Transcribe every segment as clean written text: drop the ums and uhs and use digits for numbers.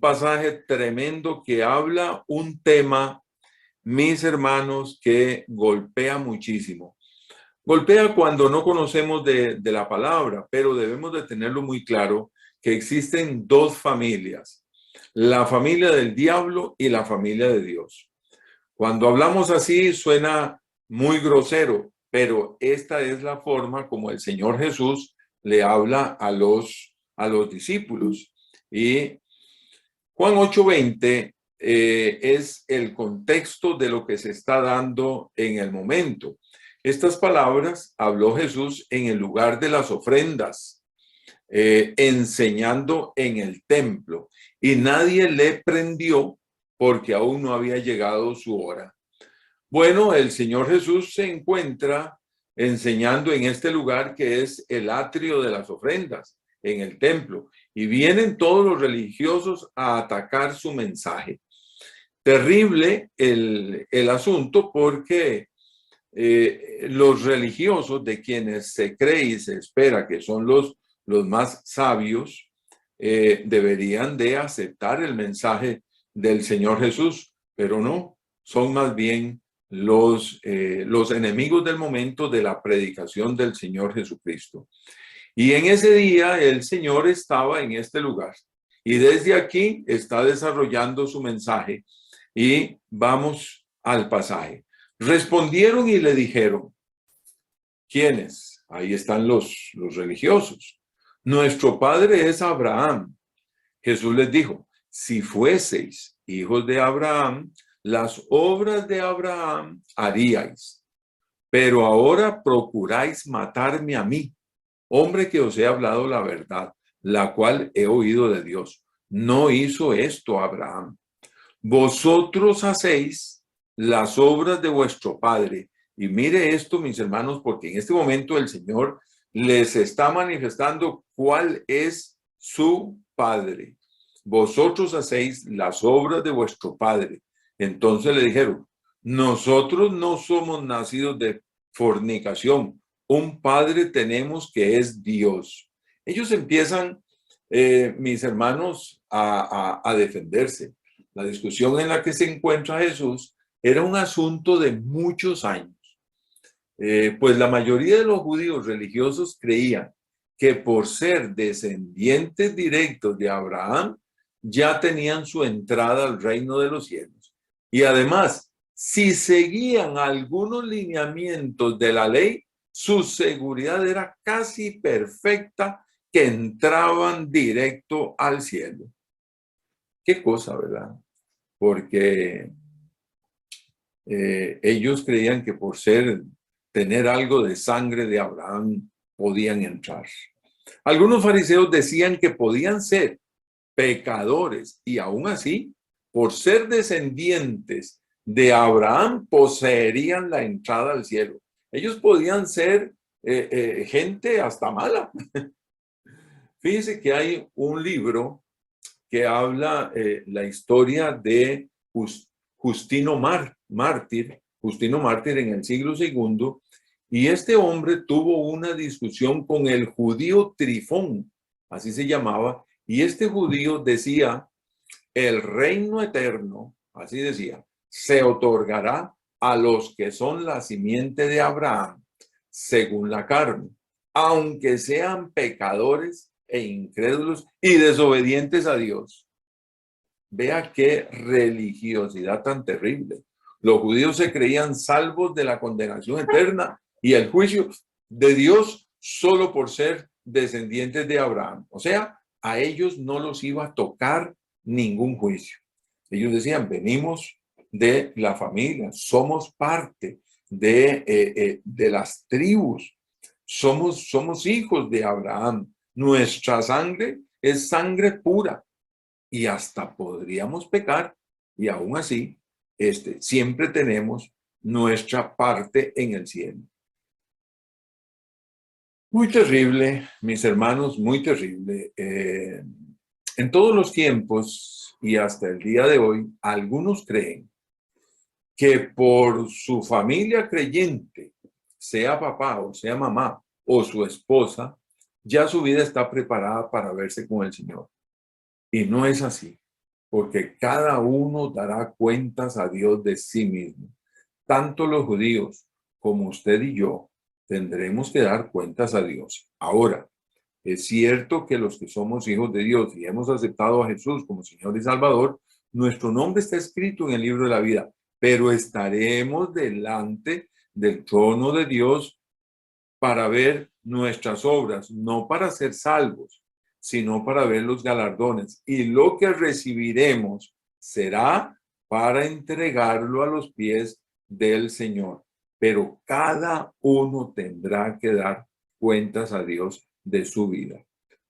pasaje tremendo que habla un tema, mis hermanos, que golpea muchísimo. Golpea cuando no conocemos de la palabra, pero debemos de tenerlo muy claro que existen dos familias, la familia del diablo y la familia de Dios. Cuando hablamos así suena muy grosero, pero esta es la forma como el Señor Jesús le habla a los discípulos. Y Juan 8:20 es el contexto de lo que se está dando en el momento. Estas palabras habló Jesús en el lugar de las ofrendas, enseñando en el templo, y nadie le prendió porque aún no había llegado su hora. Bueno, el Señor Jesús se encuentra enseñando en este lugar que es el atrio de las ofrendas, en el templo, y vienen todos los religiosos a atacar su mensaje. Terrible el asunto porque los religiosos, de quienes se cree y se espera que son los más sabios, deberían de aceptar el mensaje del Señor Jesús, pero no, son más bien los enemigos del momento de la predicación del Señor Jesucristo. Y en ese día el Señor estaba en este lugar y desde aquí está desarrollando su mensaje. Y vamos al pasaje. Respondieron y le dijeron, ¿quiénes? Ahí están los religiosos. Nuestro padre es Abraham. Jesús les dijo, si fueseis hijos de Abraham, las obras de Abraham haríais. Pero ahora procuráis matarme a mí, hombre que os he hablado la verdad, la cual he oído de Dios. No hizo esto Abraham. Vosotros hacéis las obras de vuestro padre. Y mire esto, mis hermanos, porque en este momento el Señor les está manifestando cuál es su padre. Vosotros hacéis las obras de vuestro padre. Entonces le dijeron, nosotros no somos nacidos de fornicación. Un padre tenemos que es Dios. Ellos empiezan, mis hermanos, a defenderse. La discusión en la que se encuentra Jesús era un asunto de muchos años. Pues la mayoría de los judíos religiosos creían que por ser descendientes directos de Abraham, ya tenían su entrada al reino de los cielos. Y además, si seguían algunos lineamientos de la ley, su seguridad era casi perfecta, que entraban directo al cielo. Qué cosa, ¿verdad? Porque ellos creían que por tener algo de sangre de Abraham podían entrar. Algunos fariseos decían que podían ser pecadores y aún así, por ser descendientes de Abraham, poseerían la entrada al cielo. Ellos podían ser gente hasta mala. Fíjense que hay un libro que habla la historia de Justino Mártir en el siglo II, y este hombre tuvo una discusión con el judío Trifón, así se llamaba, y este judío decía, el reino eterno, así decía, se otorgará a los que son la simiente de Abraham, según la carne, aunque sean pecadores e incrédulos y desobedientes a Dios. Vea qué religiosidad tan terrible. Los judíos se creían salvos de la condenación eterna y el juicio de Dios solo por ser descendientes de Abraham. O sea, a ellos no los iba a tocar ningún juicio. Ellos decían, venimos de la familia, somos parte de las tribus, somos hijos de Abraham. Nuestra sangre es sangre pura. Y hasta podríamos pecar y aún así siempre tenemos nuestra parte en el cielo. Muy terrible, mis hermanos, muy terrible. En todos los tiempos y hasta el día de hoy, algunos creen que por su familia creyente, sea papá o sea mamá o su esposa, ya su vida está preparada para verse con el Señor. Y no es así. porque cada uno dará cuentas a Dios de sí mismo. Tanto los judíos como usted y yo tendremos que dar cuentas a Dios. Ahora, es cierto que los que somos hijos de Dios y hemos aceptado a Jesús como Señor y Salvador, nuestro nombre está escrito en el libro de la vida, pero estaremos delante del trono de Dios para ver nuestras obras, no para ser salvos, sino para ver los galardones. Y lo que recibiremos será para entregarlo a los pies del Señor. Pero cada uno tendrá que dar cuentas a Dios de su vida.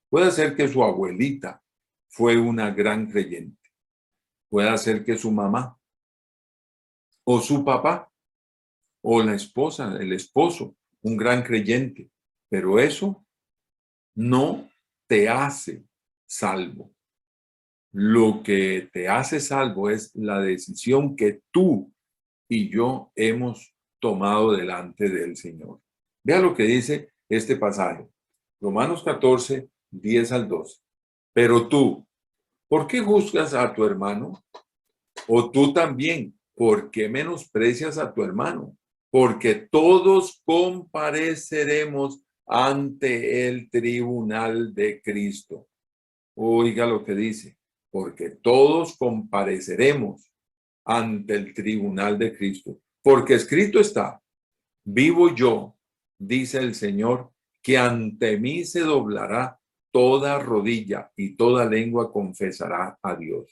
Puede ser que su abuelita fue una gran creyente. Puede ser que su mamá o su papá o la esposa, el esposo, un gran creyente. Pero eso no te hace salvo. Lo que te hace salvo es la decisión que tú y yo hemos tomado delante del Señor. Vea lo que dice este pasaje. Romanos 14, 10 al 12. Pero tú, ¿por qué juzgas a tu hermano? O tú también, ¿por qué menosprecias a tu hermano? Porque todos compareceremos ante el tribunal de Cristo. Oiga lo que dice, porque todos compareceremos ante el tribunal de Cristo. Porque escrito está, vivo yo, dice el Señor, que ante mí se doblará toda rodilla y toda lengua confesará a Dios.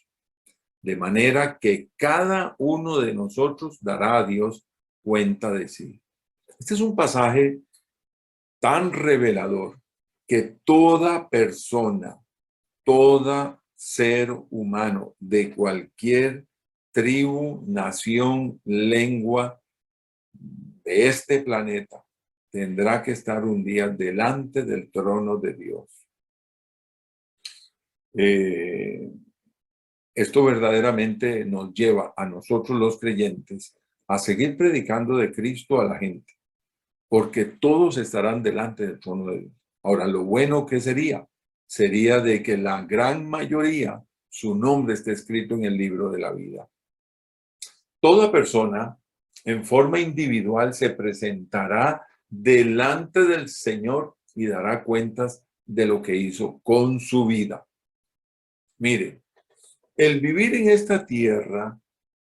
De manera que cada uno de nosotros dará a Dios cuenta de sí. Este es un pasaje tan revelador que toda persona, todo ser humano de cualquier tribu, nación, lengua de este planeta tendrá que estar un día delante del trono de Dios. Esto verdaderamente nos lleva a nosotros los creyentes a seguir predicando de Cristo a la gente, porque todos estarán delante del trono de Dios. Ahora, lo bueno que sería de que la gran mayoría, su nombre esté escrito en el libro de la vida. Toda persona, en forma individual, se presentará delante del Señor y dará cuentas de lo que hizo con su vida. Mire, el vivir en esta tierra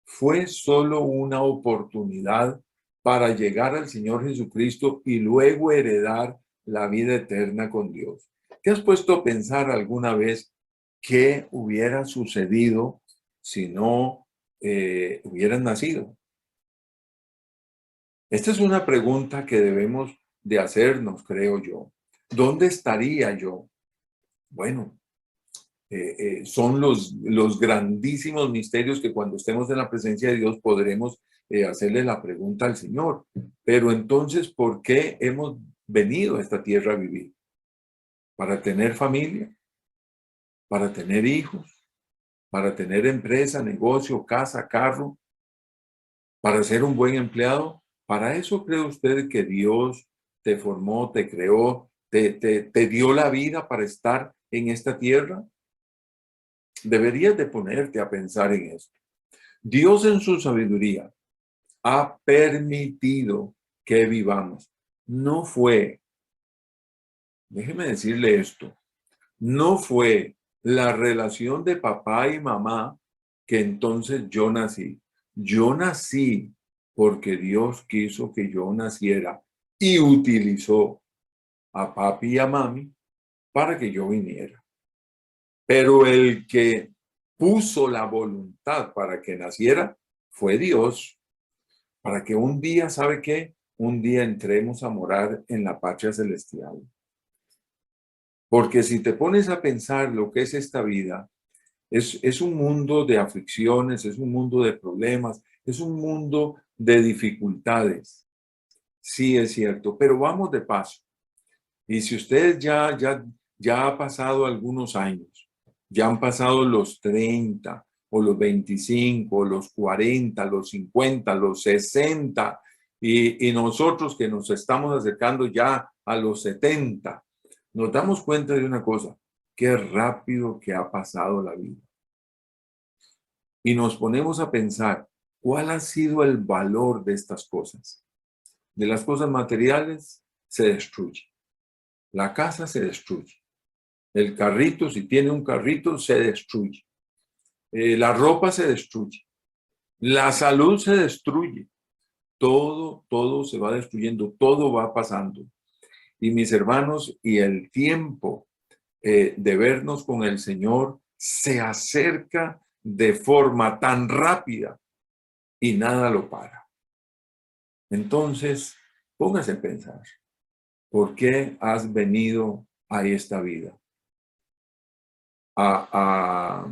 fue solo una oportunidad para llegar al Señor Jesucristo y luego heredar la vida eterna con Dios. ¿Te has puesto a pensar alguna vez qué hubiera sucedido si no hubieran nacido? Esta es una pregunta que debemos de hacernos, creo yo. ¿Dónde estaría yo? Bueno, son los grandísimos misterios que cuando estemos en la presencia de Dios podremos hacerle la pregunta al Señor. Pero entonces, ¿por qué hemos venido a esta tierra a vivir? ¿Para tener familia? ¿Para tener hijos? ¿Para tener empresa, negocio, casa, carro? ¿Para ser un buen empleado? ¿Para eso cree usted que Dios te formó, te creó, te dio la vida para estar en esta tierra? Deberías de ponerte a pensar en esto. Dios en su sabiduría ha permitido que vivamos. No fue, déjeme decirle esto, no fue la relación de papá y mamá que entonces yo nací. Yo nací porque Dios quiso que yo naciera y utilizó a papi y a mami para que yo viniera. Pero el que puso la voluntad para que naciera fue Dios, para que un día, ¿sabe qué? Un día entremos a morar en la patria celestial. Porque si te pones a pensar lo que es esta vida, es un mundo de aflicciones, es un mundo de problemas, es un mundo de dificultades. Sí, es cierto, pero vamos de paso. Y si usted ya ha pasado algunos años, ya han pasado los 30 o los 25, o los 40, los 50, los 60, y nosotros que nos estamos acercando ya a los 70, nos damos cuenta de una cosa, qué rápido que ha pasado la vida. y nos ponemos a pensar, ¿cuál ha sido el valor de estas cosas? De las cosas materiales se destruye. La casa se destruye. El carrito, si tiene un carrito, se destruye. La ropa se destruye. La salud se destruye. Todo se va destruyendo, todo va pasando. Y mis hermanos, y el tiempo de vernos con el Señor se acerca de forma tan rápida y nada lo para. Entonces, póngase a pensar, ¿por qué has venido a esta vida? ¿A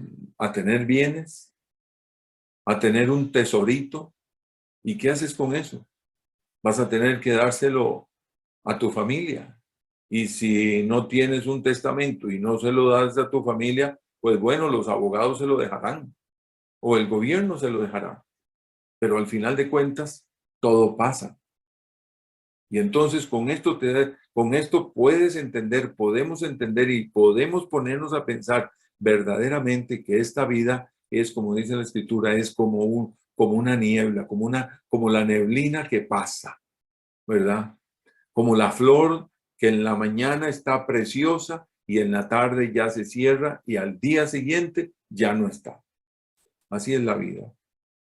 tener bienes? ¿A tener un tesorito? ¿Y qué haces con eso? Vas a tener que dárselo a tu familia. Y si no tienes un testamento y no se lo das a tu familia, pues bueno, los abogados se lo dejarán o el gobierno se lo dejará. Pero al final de cuentas, todo pasa. Y entonces con esto puedes entender, podemos entender y podemos ponernos a pensar verdaderamente que esta vida es, como dice la Escritura, es como una niebla, como la neblina que pasa, ¿verdad? Como la flor que en la mañana está preciosa y en la tarde ya se cierra y al día siguiente ya no está. Así es la vida.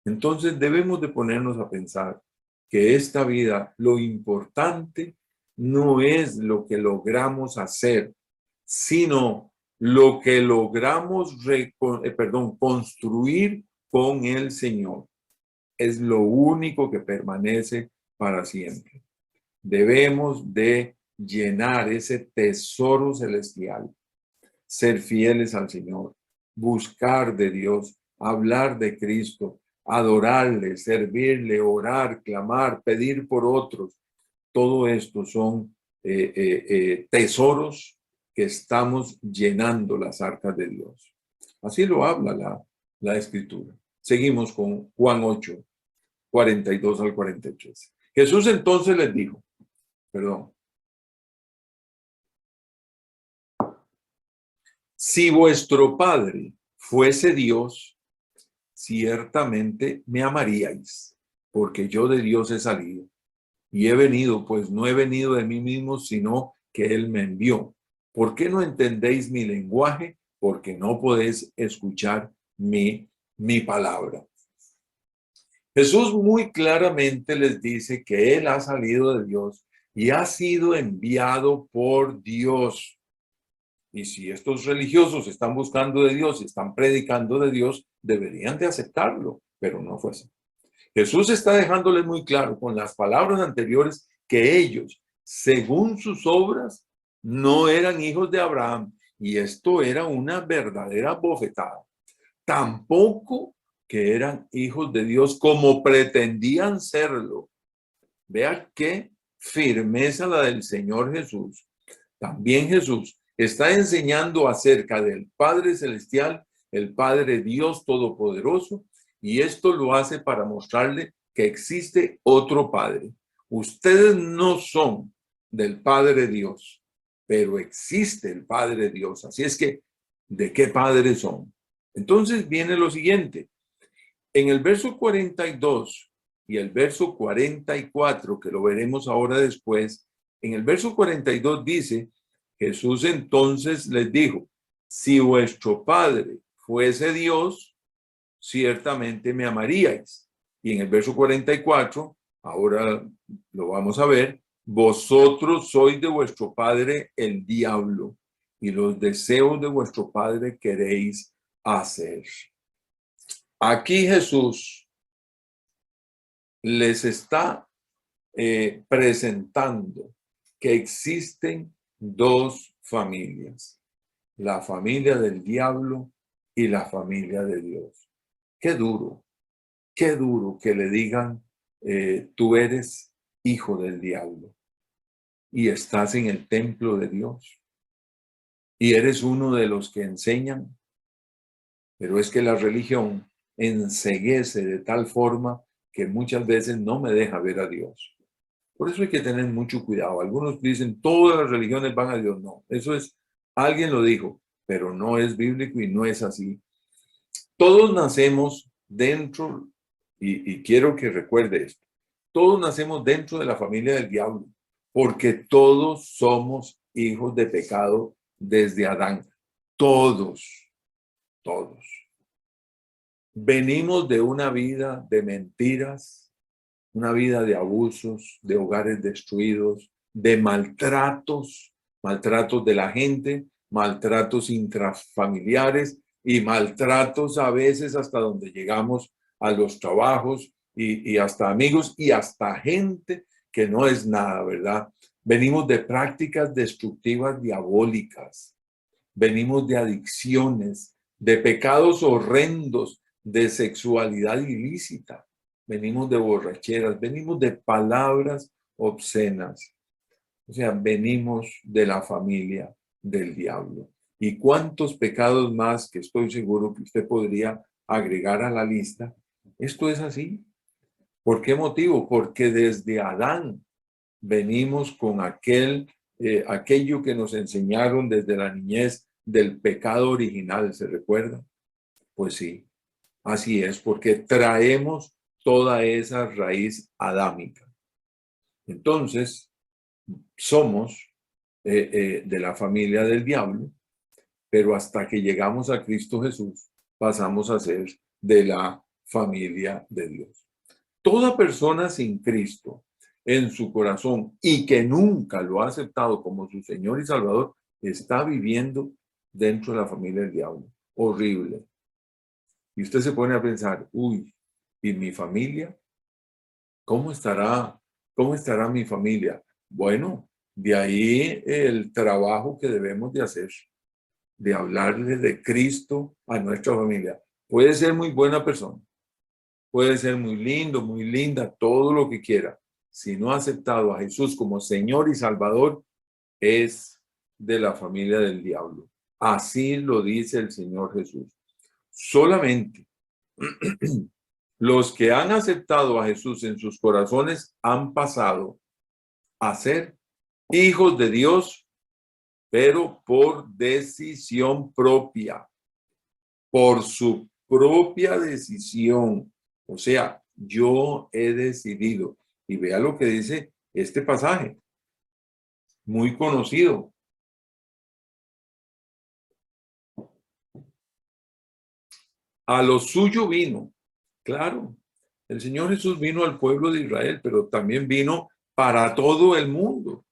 Entonces debemos de ponernos a pensar que esta vida, lo importante no es lo que logramos hacer, sino lo que logramos construir con el Señor. Es lo único que permanece para siempre. Debemos de llenar ese tesoro celestial, ser fieles al Señor, buscar de Dios, hablar de Cristo, adorarle, servirle, orar, clamar, pedir por otros. Todo esto son tesoros que estamos llenando las arcas de Dios. Así lo habla la Escritura. Seguimos con Juan 8, 42 al 43. Jesús entonces les dijo, si vuestro Padre fuese Dios, ciertamente me amaríais, porque yo de Dios he salido y he venido, pues no he venido de mí mismo, sino que Él me envió. ¿Por qué no entendéis mi lenguaje? Porque no podéis escuchar mi palabra. Jesús muy claramente les dice que Él ha salido de Dios y ha sido enviado por Dios. Y si estos religiosos están buscando de Dios y están predicando de Dios, deberían de aceptarlo, pero no fue así. Jesús está dejándoles muy claro con las palabras anteriores que ellos, según sus obras, no eran hijos de Abraham. Y esto era una verdadera bofetada. Tampoco que eran hijos de Dios como pretendían serlo. Vea qué firmeza la del Señor Jesús. También Jesús está enseñando acerca del Padre Celestial, el Padre Dios Todopoderoso, y esto lo hace para mostrarle que existe otro Padre. Ustedes no son del Padre Dios, pero existe el Padre Dios. Así es que, ¿de qué Padre son? Entonces viene lo siguiente. En el verso 42 y el verso 44, que lo veremos ahora después, en el verso 42 dice, Jesús entonces les dijo, si vuestro Padre fuese Dios, ciertamente me amaríais. Y en el verso 44, ahora lo vamos a ver, vosotros sois de vuestro padre el diablo, y los deseos de vuestro padre queréis hacer. Aquí Jesús les está presentando que existen dos familias, la familia del diablo y la familia de Dios. Qué duro que le digan, tú eres hijo del diablo y estás en el templo de Dios y eres uno de los que enseñan, pero es que la religión enceguece de tal forma que muchas veces no me deja ver a Dios. Por eso hay que tener mucho cuidado. Algunos dicen, todas las religiones van a Dios. No, eso es, alguien lo dijo, pero no es bíblico y no es así. Todos nacemos dentro, y quiero que recuerde esto, todos nacemos dentro de la familia del diablo, porque todos somos hijos de pecado desde Adán. Todos, todos. Venimos de una vida de mentiras, una vida de abusos, de hogares destruidos, de maltratos, maltratos de la gente, maltratos intrafamiliares y maltratos a veces hasta donde llegamos a los trabajos y hasta amigos y hasta gente que no es nada, ¿verdad? Venimos de prácticas destructivas diabólicas, venimos de adicciones, de pecados horrendos, de sexualidad ilícita, venimos de borracheras, venimos de palabras obscenas. O sea, venimos de la familia del diablo. ¿Y cuántos pecados más que estoy seguro que usted podría agregar a la lista? Esto es así. ¿Por qué motivo? Porque desde Adán venimos con aquello que nos enseñaron desde la niñez del pecado original, ¿se recuerda? Pues sí, así es, porque traemos toda esa raíz adámica. Entonces, somos de la familia del diablo, pero hasta que llegamos a Cristo Jesús, pasamos a ser de la familia de Dios. Toda persona sin Cristo en su corazón y que nunca lo ha aceptado como su Señor y Salvador, está viviendo dentro de la familia del diablo. Horrible. Y usted se pone a pensar, uy, ¿y mi familia? ¿Cómo estará mi familia? Bueno, de ahí el trabajo que debemos de hacer, de hablarle de Cristo a nuestra familia. Puede ser muy buena persona, puede ser muy lindo, muy linda, todo lo que quiera. Si no ha aceptado a Jesús como Señor y Salvador, es de la familia del diablo. Así lo dice el Señor Jesús. Solamente los que han aceptado a Jesús en sus corazones han pasado a ser hijos de Dios, pero por decisión propia, por su propia decisión. O sea, yo he decidido. Y vea lo que dice este pasaje, muy conocido. A lo suyo vino. Claro, el Señor Jesús vino al pueblo de Israel, pero también vino para todo el mundo.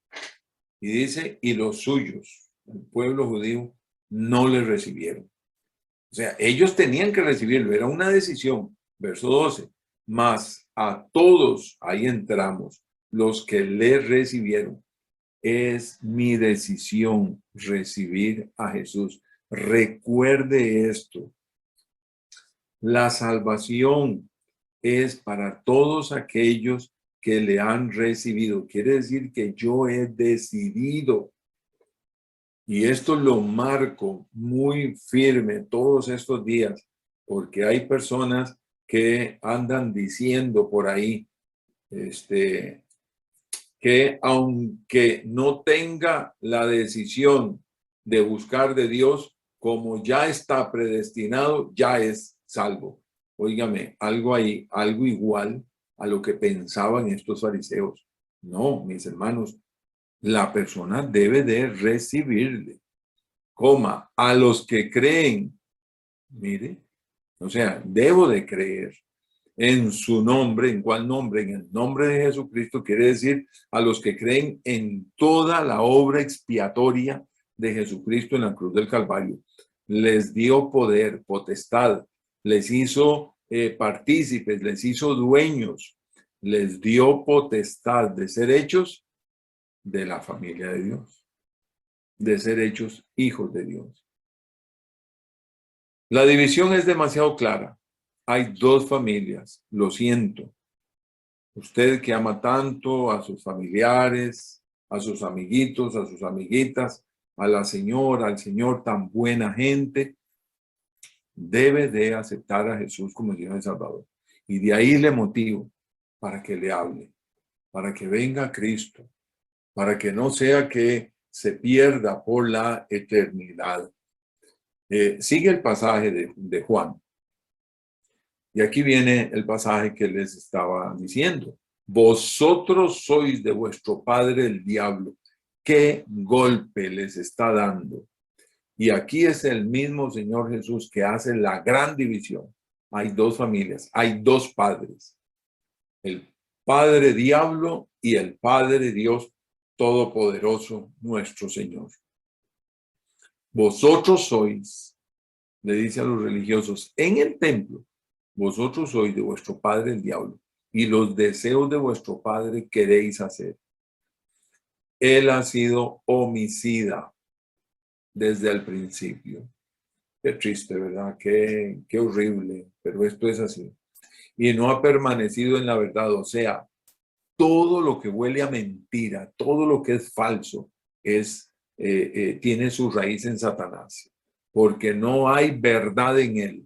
Y dice, y los suyos, el pueblo judío, no le recibieron. O sea, ellos tenían que recibirlo, era una decisión. Verso 12, mas a todos, ahí entramos, los que le recibieron. Es mi decisión recibir a Jesús. Recuerde esto. La salvación es para todos aquellos que le han recibido. Quiere decir que yo he decidido, y esto lo marco muy firme todos estos días, porque hay personas que andan diciendo por ahí, que aunque no tenga la decisión de buscar de Dios, como ya está predestinado, ya es salvo. Óigame, algo ahí, algo igual a lo que pensaban estos fariseos. No, mis hermanos, la persona debe de recibirle, coma, a los que creen. Mire, o sea, debo de creer en su nombre. ¿En cuál nombre? En el nombre de Jesucristo, quiere decir a los que creen en toda la obra expiatoria de Jesucristo en la cruz del Calvario. Les dio poder, potestad, les hizo partícipes, les hizo dueños, les dio potestad de ser hechos de la familia de Dios, de ser hechos hijos de Dios. La división es demasiado clara. Hay dos familias, lo siento. Usted que ama tanto a sus familiares, a sus amiguitos, a sus amiguitas, a la señora, al señor, tan buena gente, debe de aceptar a Jesús como Señor y Salvador. Y de ahí le motivo para que le hable, para que venga a Cristo, para que no sea que se pierda por la eternidad. Sigue el pasaje de Juan. Y aquí viene el pasaje que les estaba diciendo. Vosotros sois de vuestro padre el diablo. ¿Qué golpe les está dando? Y aquí es el mismo Señor Jesús que hace la gran división. Hay dos familias, hay dos padres. El Padre Diablo y el Padre Dios Todopoderoso, nuestro Señor. Vosotros sois, le dice a los religiosos, en el templo, vosotros sois de vuestro padre el diablo, y los deseos de vuestro padre queréis hacer. Él ha sido homicida desde el principio. Qué triste, ¿verdad? Qué horrible, pero esto es así. Y no ha permanecido en la verdad, o sea, todo lo que huele a mentira, todo lo que es falso, tiene su raíz en Satanás, porque no hay verdad en él.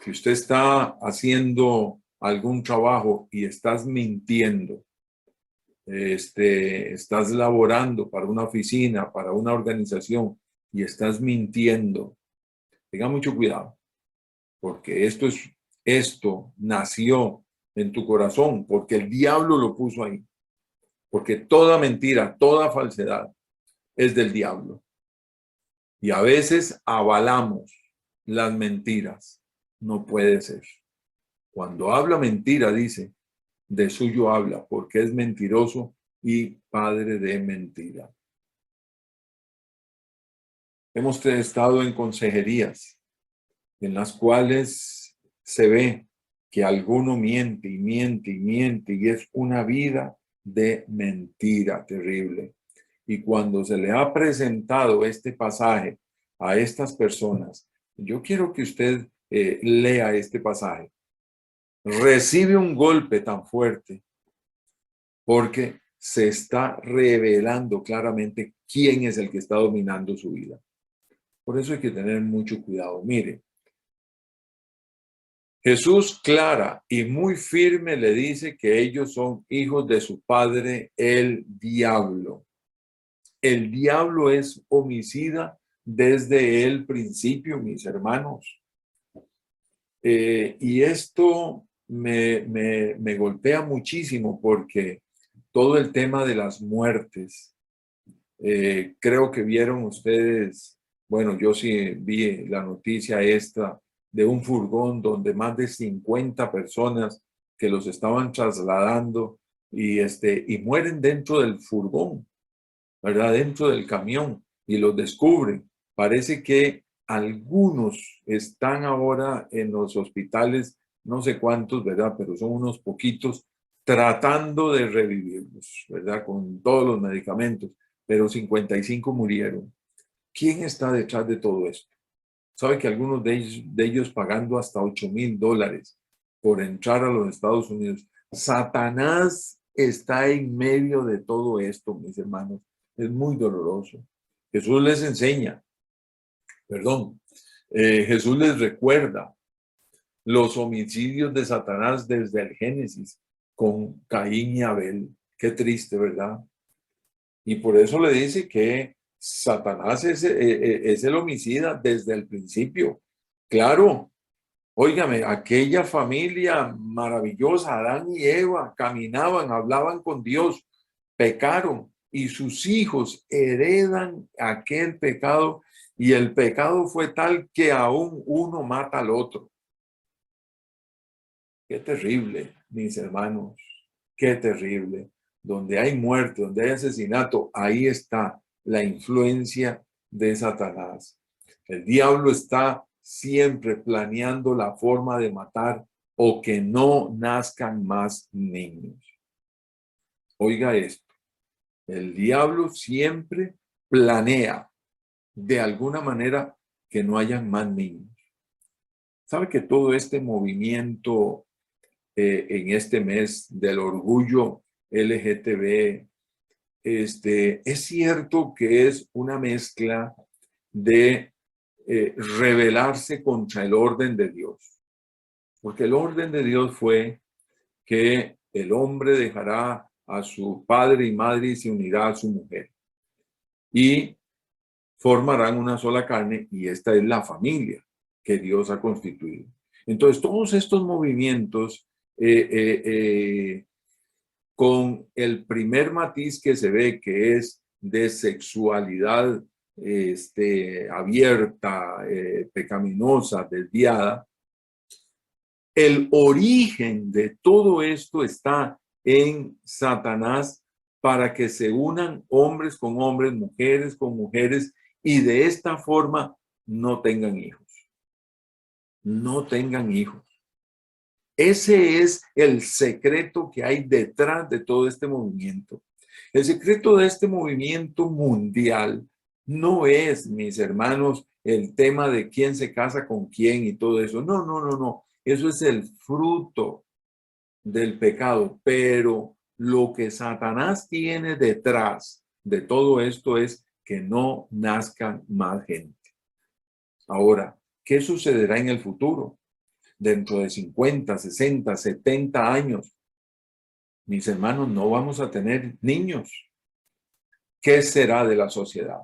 Si usted está haciendo algún trabajo y estás mintiendo, estás laborando para una oficina, para una organización y estás mintiendo, tenga mucho cuidado, porque esto nació en tu corazón, porque el diablo lo puso ahí, porque toda mentira, toda falsedad es del diablo. Y a veces avalamos las mentiras. No puede ser. Cuando habla mentira, dice, de suyo habla, porque es mentiroso y padre de mentira. Hemos estado en consejerías en las cuales se ve que alguno miente y miente y miente y es una vida de mentira terrible. Y cuando se le ha presentado este pasaje a estas personas, yo quiero que usted lea este pasaje. Recibe un golpe tan fuerte porque se está revelando claramente quién es el que está dominando su vida. Por eso hay que tener mucho cuidado. Mire, Jesús clara y muy firme le dice que ellos son hijos de su padre, el diablo. El diablo es homicida desde el principio, mis hermanos. Y esto me golpea muchísimo porque todo el tema de las muertes, creo que vieron ustedes, bueno, yo sí vi la noticia esta de un furgón donde más de 50 personas que los estaban trasladando y mueren dentro del furgón, ¿verdad? Dentro del camión y los descubren. Parece que algunos están ahora en los hospitales, no sé cuántos, ¿verdad? Pero son unos poquitos tratando de revivirlos, ¿verdad? Con todos los medicamentos, pero 55 murieron. ¿Quién está detrás de todo esto? ¿Sabe que algunos de ellos pagando hasta $8,000 por entrar a los Estados Unidos? Satanás está en medio de todo esto, mis hermanos. Es muy doloroso. Jesús les enseña, Jesús les recuerda los homicidios de Satanás desde el Génesis con Caín y Abel. Qué triste, ¿verdad? Y por eso le dice que Satanás es el homicida desde el principio. Claro, óigame, aquella familia maravillosa, Adán y Eva, caminaban, hablaban con Dios, pecaron y sus hijos heredan aquel pecado y el pecado fue tal que aún uno mata al otro. Qué terrible, mis hermanos, qué terrible. Donde hay muerte, donde hay asesinato, ahí está la influencia de Satanás. El diablo está siempre planeando la forma de matar o que no nazcan más niños. Oiga esto, el diablo siempre planea de alguna manera que no hayan más niños. ¿Sabe que todo este movimiento en este mes del orgullo LGTB, es cierto que es una mezcla de rebelarse contra el orden de Dios? Porque el orden de Dios fue que el hombre dejará a su padre y madre y se unirá a su mujer. Y formarán una sola carne y esta es la familia que Dios ha constituido. Entonces, todos estos movimientos, con el primer matiz que se ve, que es de sexualidad abierta, pecaminosa, desviada, el origen de todo esto está en Satanás para que se unan hombres con hombres, mujeres con mujeres, y de esta forma no tengan hijos. No tengan hijos. Ese es el secreto que hay detrás de todo este movimiento. El secreto de este movimiento mundial no es, mis hermanos, el tema de quién se casa con quién y todo eso. No, no, no, no. Eso es el fruto del pecado. Pero lo que Satanás tiene detrás de todo esto es que no nazcan más gente. Ahora, ¿qué sucederá en el futuro? Dentro de 50, 60, 70 años, mis hermanos, no vamos a tener niños. ¿Qué será de la sociedad?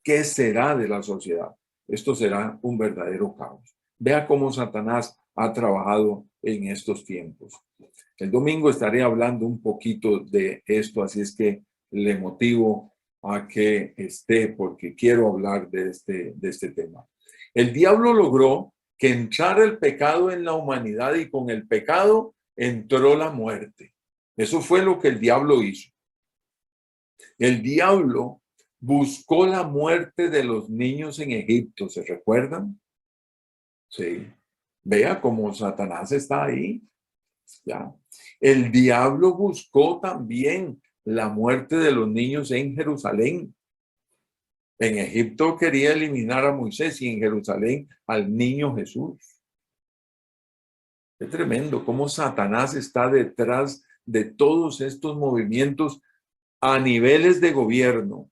¿Qué será de la sociedad? Esto será un verdadero caos. Vea cómo Satanás ha trabajado en estos tiempos. El domingo estaré hablando un poquito de esto, así es que le motivo a que esté, porque quiero hablar de este tema. El diablo logró que entrara el pecado en la humanidad y con el pecado entró la muerte. Eso fue lo que el diablo hizo. El diablo buscó la muerte de los niños en Egipto, ¿se recuerdan? Sí. Vea cómo Satanás está ahí. Ya. El diablo buscó también la muerte de los niños en Jerusalén. En Egipto quería eliminar a Moisés y en Jerusalén al niño Jesús. Es tremendo cómo Satanás está detrás de todos estos movimientos a niveles de gobierno.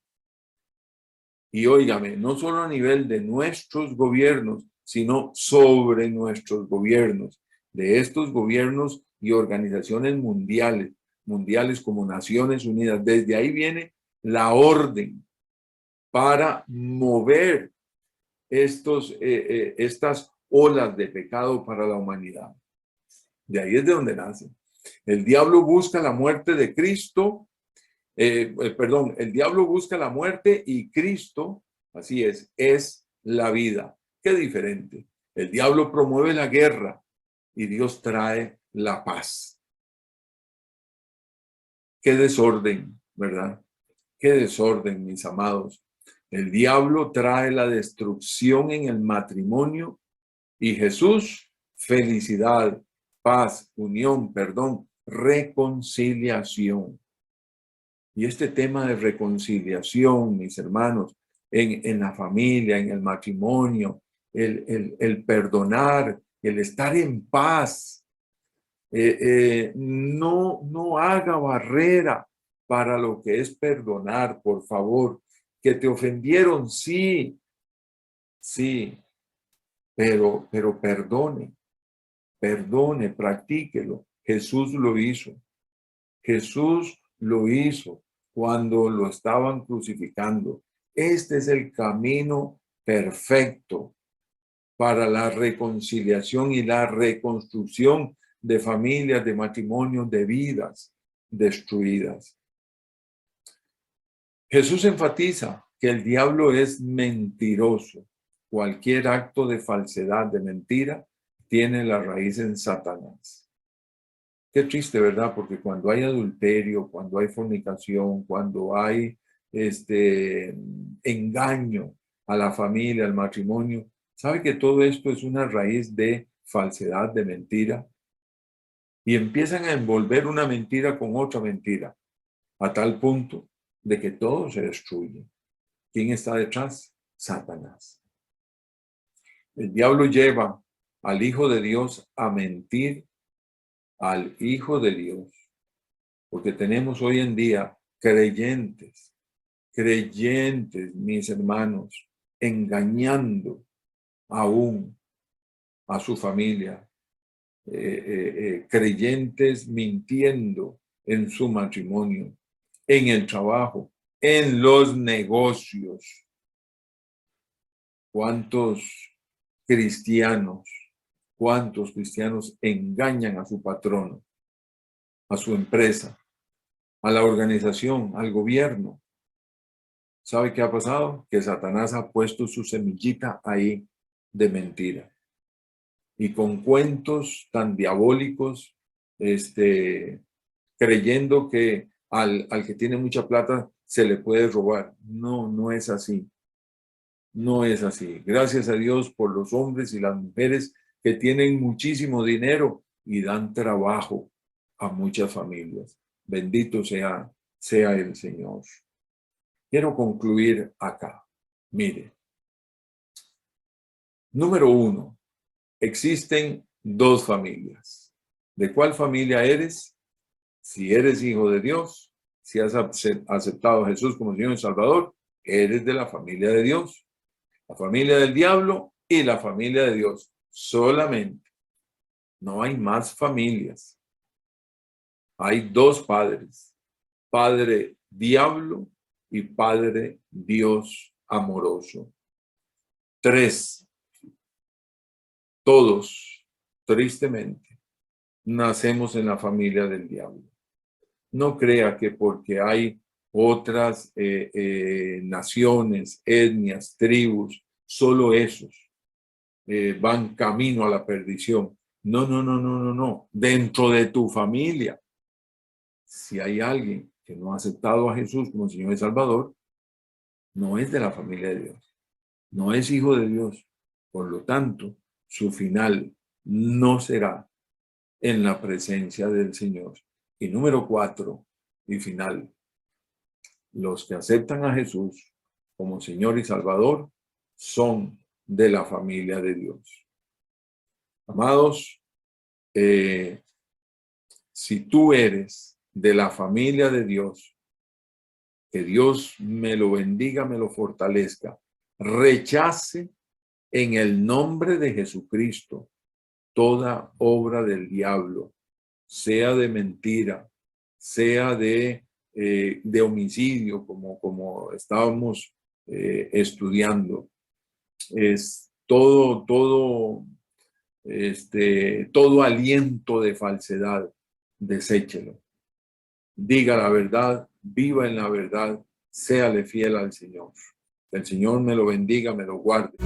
Y óigame, no solo a nivel de nuestros gobiernos, sino sobre nuestros gobiernos, de estos gobiernos y organizaciones mundiales como Naciones Unidas. Desde ahí viene la orden para mover estas olas de pecado para la humanidad. De ahí es de donde nace. El diablo busca la muerte de Cristo, el diablo busca la muerte y Cristo, así es la vida. Qué diferente. El diablo promueve la guerra y Dios trae la paz. Qué desorden, ¿verdad? Qué desorden, mis amados. El diablo trae la destrucción en el matrimonio y Jesús, felicidad, paz, unión, perdón, reconciliación. Y este tema de reconciliación, mis hermanos, en la familia, en el matrimonio, el perdonar, el estar en paz, no haga barrera para lo que es perdonar, por favor. Que te ofendieron, sí, sí, pero perdone, practíquelo. Jesús lo hizo. Jesús lo hizo cuando lo estaban crucificando. Este es el camino perfecto para la reconciliación y la reconstrucción de familias, de matrimonios, de vidas destruidas. Jesús enfatiza que el diablo es mentiroso. Cualquier acto de falsedad, de mentira, tiene la raíz en Satanás. Qué triste, ¿verdad? Porque cuando hay adulterio, cuando hay fornicación, cuando hay engaño a la familia, al matrimonio, ¿sabe que todo esto es una raíz de falsedad, de mentira? Y empiezan a envolver una mentira con otra mentira, a tal punto de que todo se destruye. ¿Quién está detrás? Satanás. El diablo lleva al Hijo de Dios a mentir al Hijo de Dios. Porque tenemos hoy en día creyentes, mis hermanos, engañando aún a su familia, creyentes mintiendo en su matrimonio, en el trabajo, en los negocios. ¿Cuántos cristianos ¿Cuántos cristianos engañan a su patrono, a su empresa, a la organización, al gobierno? ¿Sabe qué ha pasado? Que Satanás ha puesto su semillita ahí de mentira. Y con cuentos tan diabólicos, creyendo que al que tiene mucha plata se le puede robar. No, no es así. No es así. Gracias a Dios por los hombres y las mujeres que tienen muchísimo dinero y dan trabajo a muchas familias. Bendito sea el Señor. Quiero concluir acá. Mire, número 1, existen 2 familias. ¿De cuál familia eres? Si eres hijo de Dios, si has aceptado a Jesús como Señor y Salvador, eres de la familia de Dios. La familia del diablo y la familia de Dios. Solamente. No hay más familias. Hay 2 padres. Padre diablo y Padre Dios amoroso. 3. Todos, tristemente, nacemos en la familia del diablo. No crea que porque hay otras naciones, etnias, tribus, solo esos van camino a la perdición. No, no, no, no, no, no. Dentro de tu familia, si hay alguien que no ha aceptado a Jesús como Señor y Salvador, no es de la familia de Dios, no es hijo de Dios. Por lo tanto, su final no será en la presencia del Señor. Y número 4, y final, los que aceptan a Jesús como Señor y Salvador son de la familia de Dios. Amados, si tú eres de la familia de Dios, que Dios me lo bendiga, me lo fortalezca, rechace en el nombre de Jesucristo toda obra del diablo, sea de mentira, sea de homicidio, como estábamos estudiando. Es todo aliento de falsedad, deséchelo. Diga la verdad, viva en la verdad, séale fiel al Señor. Que el Señor me lo bendiga, me lo guarde.